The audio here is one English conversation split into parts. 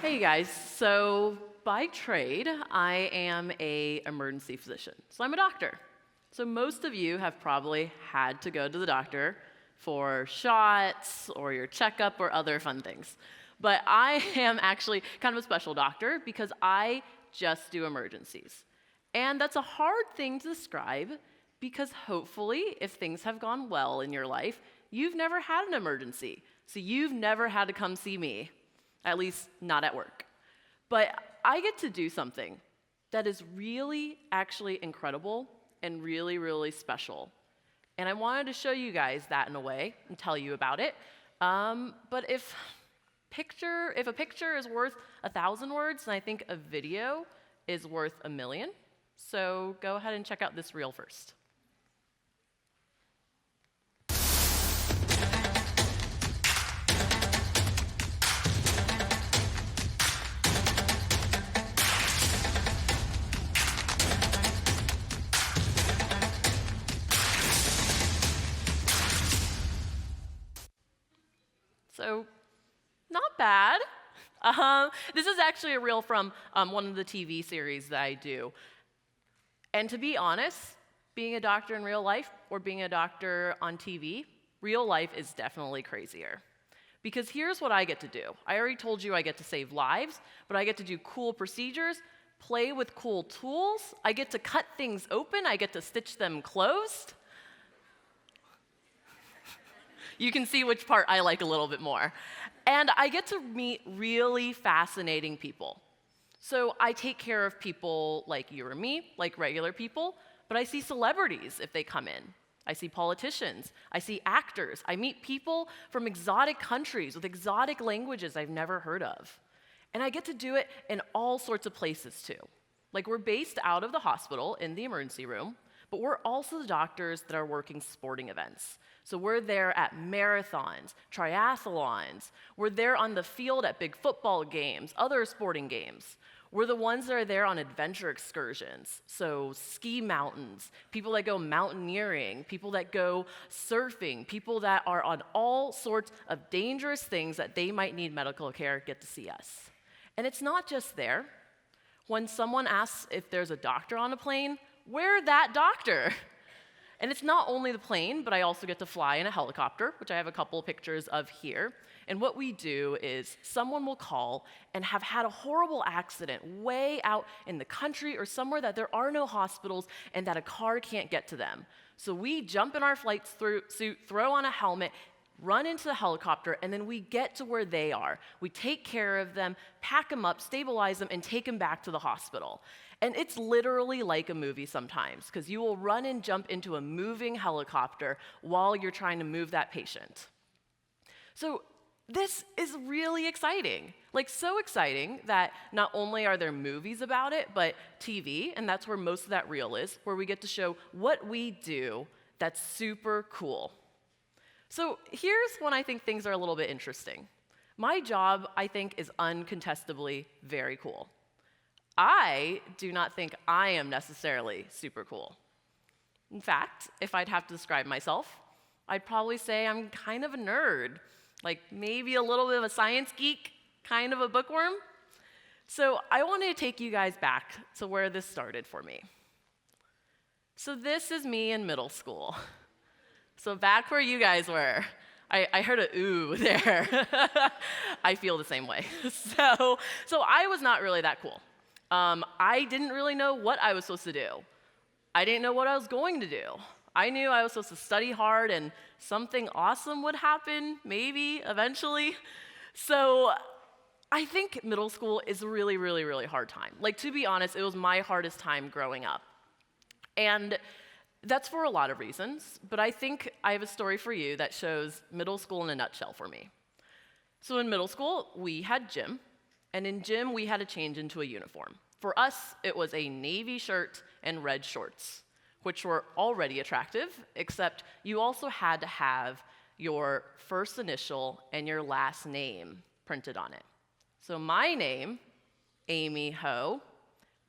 Hey you guys, so by trade, I am an emergency physician. So I'm a doctor. So most of you have probably had to go to the doctor for shots or your checkup or other fun things. But I am actually kind of a special doctor because I just do emergencies. And that's a hard thing to describe because hopefully, if things have gone well in your life, you've never had an emergency. So you've never had to come see me. At least not at work. But I get to do something that is really actually incredible and really, really special. And I wanted to show you guys that in a way and tell you about it. But if a picture is worth 1,000 words, then I think a video is worth 1,000,000. So go ahead and check out this reel first. So, not bad. This is actually a reel from one of the TV series that I do. And to be honest, being a doctor in real life or being a doctor on TV, real life is definitely crazier. Because here's what I get to do. I already told you I get to save lives, but I get to do cool procedures, play with cool tools, I get to cut things open, I get to stitch them closed. You can see which part I like a little bit more. And I get to meet really fascinating people. So I take care of people like you or me, like regular people, but I see celebrities if they come in. I see politicians, I see actors, I meet people from exotic countries with exotic languages I've never heard of. And I get to do it in all sorts of places too. Like we're based out of the hospital in the emergency room, but we're also the doctors that are working sporting events. So we're there at marathons, triathlons. We're there on the field at big football games, other sporting games. We're the ones that are there on adventure excursions. So ski mountains, people that go mountaineering, people that go surfing, people that are on all sorts of dangerous things that they might need medical care get to see us. And it's not just there. When someone asks if there's a doctor on a plane, we're that doctor. And it's not only the plane, but I also get to fly in a helicopter, which I have a couple of pictures of here. And what we do is someone will call and have had a horrible accident way out in the country or somewhere that there are no hospitals and that a car can't get to them. So we jump in our flight suit, throw on a helmet, run into the helicopter, and then we get to where they are. We take care of them, pack them up, stabilize them, and take them back to the hospital. And it's literally like a movie sometimes, because you will run and jump into a moving helicopter while you're trying to move that patient. So this is really exciting. Like so exciting that not only are there movies about it, but TV, and that's where most of that reel is, where we get to show what we do that's super cool. So here's when I think things are a little bit interesting. My job, I think, is uncontestably very cool. I do not think I am necessarily super cool. In fact, if I'd have to describe myself, I'd probably say I'm kind of a nerd, like maybe a little bit of a science geek, kind of a bookworm. So I wanted to take you guys back to where this started for me. So this is me in middle school. So back where you guys were. I heard a ooh there. I feel the same way. So I was not really that cool. I didn't really know what I was supposed to do. I didn't know what I was going to do. I knew I was supposed to study hard and something awesome would happen, maybe, eventually. So I think middle school is a really, really, really hard time. Like, to be honest, it was my hardest time growing up. And that's for a lot of reasons, but I think I have a story for you that shows middle school in a nutshell for me. So in middle school, we had gym. And in gym, we had to change into a uniform. For us, it was a navy shirt and red shorts, which were already attractive, except you also had to have your first initial and your last name printed on it. So my name, Amy Ho,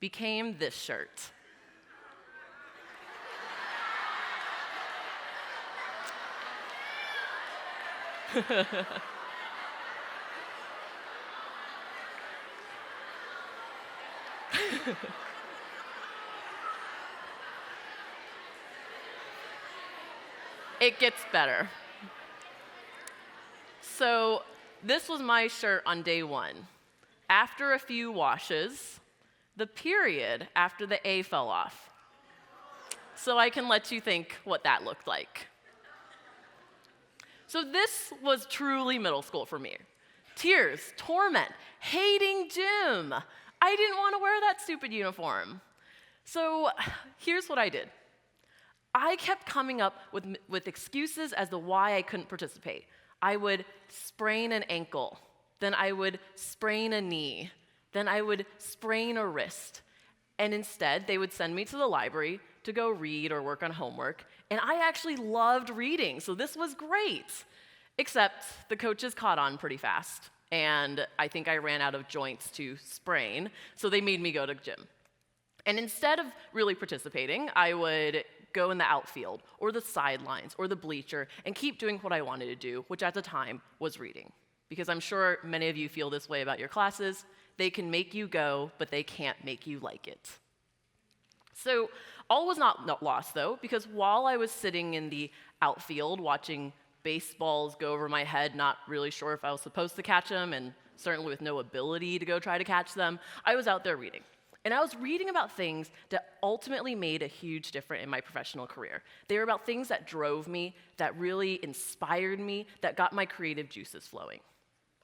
became this shirt. It gets better. So this was my shirt on day one. After a few washes, the period after the A fell off. So I can let you think what that looked like. So this was truly middle school for me. Tears, torment, hating gym. I didn't want to wear that stupid uniform. So here's what I did. I kept coming up with excuses as to why I couldn't participate. I would sprain an ankle, then I would sprain a knee, then I would sprain a wrist. And instead, they would send me to the library to go read or work on homework. And I actually loved reading, so this was great. Except the coaches caught on pretty fast, and I think I ran out of joints to sprain, so they made me go to gym. And instead of really participating, I would go in the outfield or the sidelines or the bleacher and keep doing what I wanted to do, which at the time was reading. Because I'm sure many of you feel this way about your classes. They can make you go, but they can't make you like it. So all was not lost, though, because while I was sitting in the outfield watching baseballs go over my head, not really sure if I was supposed to catch them, and certainly with no ability to go try to catch them, I was out there reading. And I was reading about things that ultimately made a huge difference in my professional career. They were about things that drove me, that really inspired me, that got my creative juices flowing.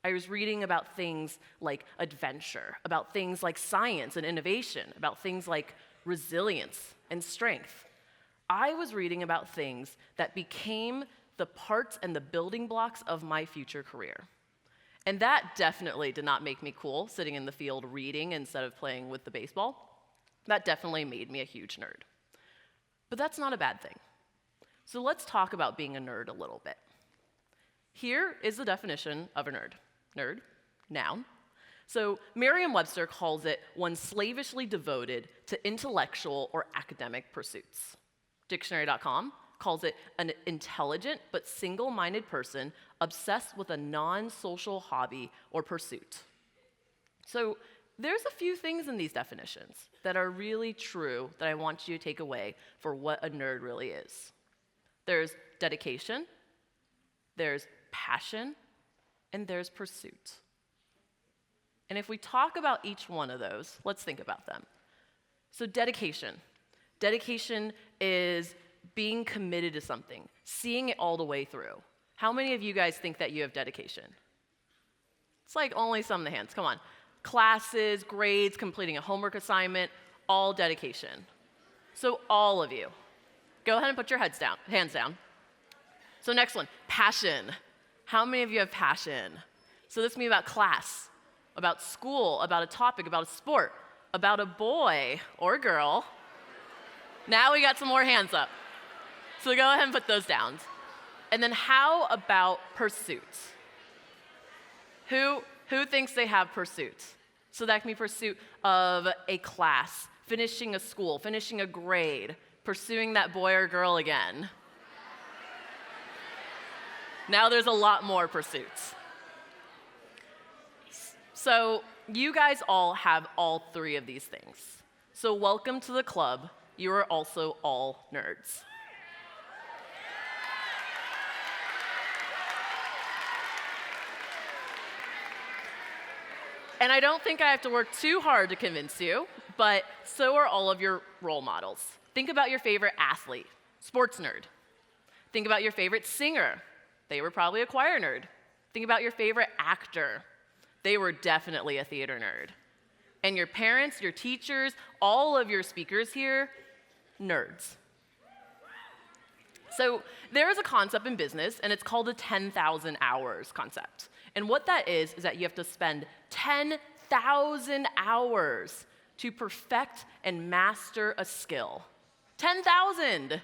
I was reading about things like adventure, about things like science and innovation, about things like resilience and strength. I was reading about things that became the parts and the building blocks of my future career. And that definitely did not make me cool, sitting in the field reading instead of playing with the baseball. That definitely made me a huge nerd. But that's not a bad thing. So let's talk about being a nerd a little bit. Here is the definition of a nerd. Nerd, noun. So Merriam-Webster calls it one slavishly devoted to intellectual or academic pursuits. Dictionary.com calls it an intelligent but single-minded person obsessed with a non-social hobby or pursuit. So there's a few things in these definitions that are really true that I want you to take away for what a nerd really is. There's dedication, there's passion, and there's pursuit. And if we talk about each one of those, let's think about them. So dedication. Dedication is being committed to something, seeing it all the way through. How many of you guys think that you have dedication? It's like only some of the hands, come on. Classes, grades, completing a homework assignment, all dedication. So all of you, go ahead and put your hands down. So next one, passion. How many of you have passion? So this means about class, about school, about a topic, about a sport, about a boy or girl. Now we got some more hands up. So go ahead and put those down. And then how about pursuits? Who thinks they have pursuits? So that can be pursuit of a class, finishing a school, finishing a grade, pursuing that boy or girl again. Now there's a lot more pursuits. So you guys all have all three of these things. So welcome to the club. You are also all nerds. And I don't think I have to work too hard to convince you, but so are all of your role models. Think about your favorite athlete, sports nerd. Think about your favorite singer. They were probably a choir nerd. Think about your favorite actor. They were definitely a theater nerd. And your parents, your teachers, all of your speakers here, nerds. So there is a concept in business, and it's called the 10,000 hours concept. And what that is that you have to spend 10,000 hours to perfect and master a skill. 10,000!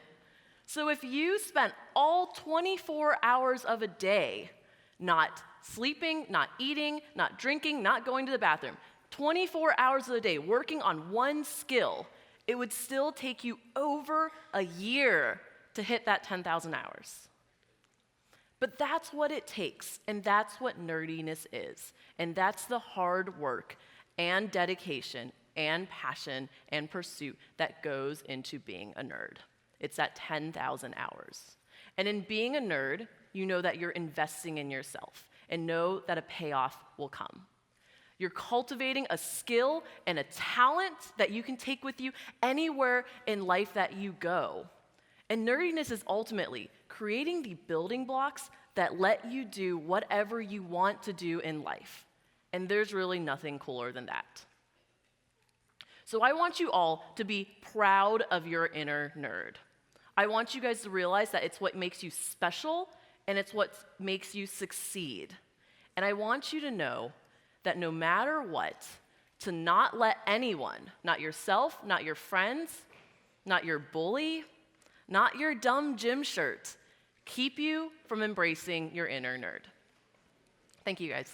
So if you spent all 24 hours of a day not sleeping, not eating, not drinking, not going to the bathroom, 24 hours of the day working on one skill, it would still take you over a year to hit that 10,000 hours. But that's what it takes, and that's what nerdiness is. And that's the hard work and dedication and passion and pursuit that goes into being a nerd. It's that 10,000 hours. And in being a nerd, you know that you're investing in yourself and know that a payoff will come. You're cultivating a skill and a talent that you can take with you anywhere in life that you go. And nerdiness is ultimately creating the building blocks that let you do whatever you want to do in life. And there's really nothing cooler than that. So I want you all to be proud of your inner nerd. I want you guys to realize that it's what makes you special and it's what makes you succeed. And I want you to know that no matter what, to not let anyone, not yourself, not your friends, not your bully, not your dumb gym shirt, keep you from embracing your inner nerd. Thank you, guys.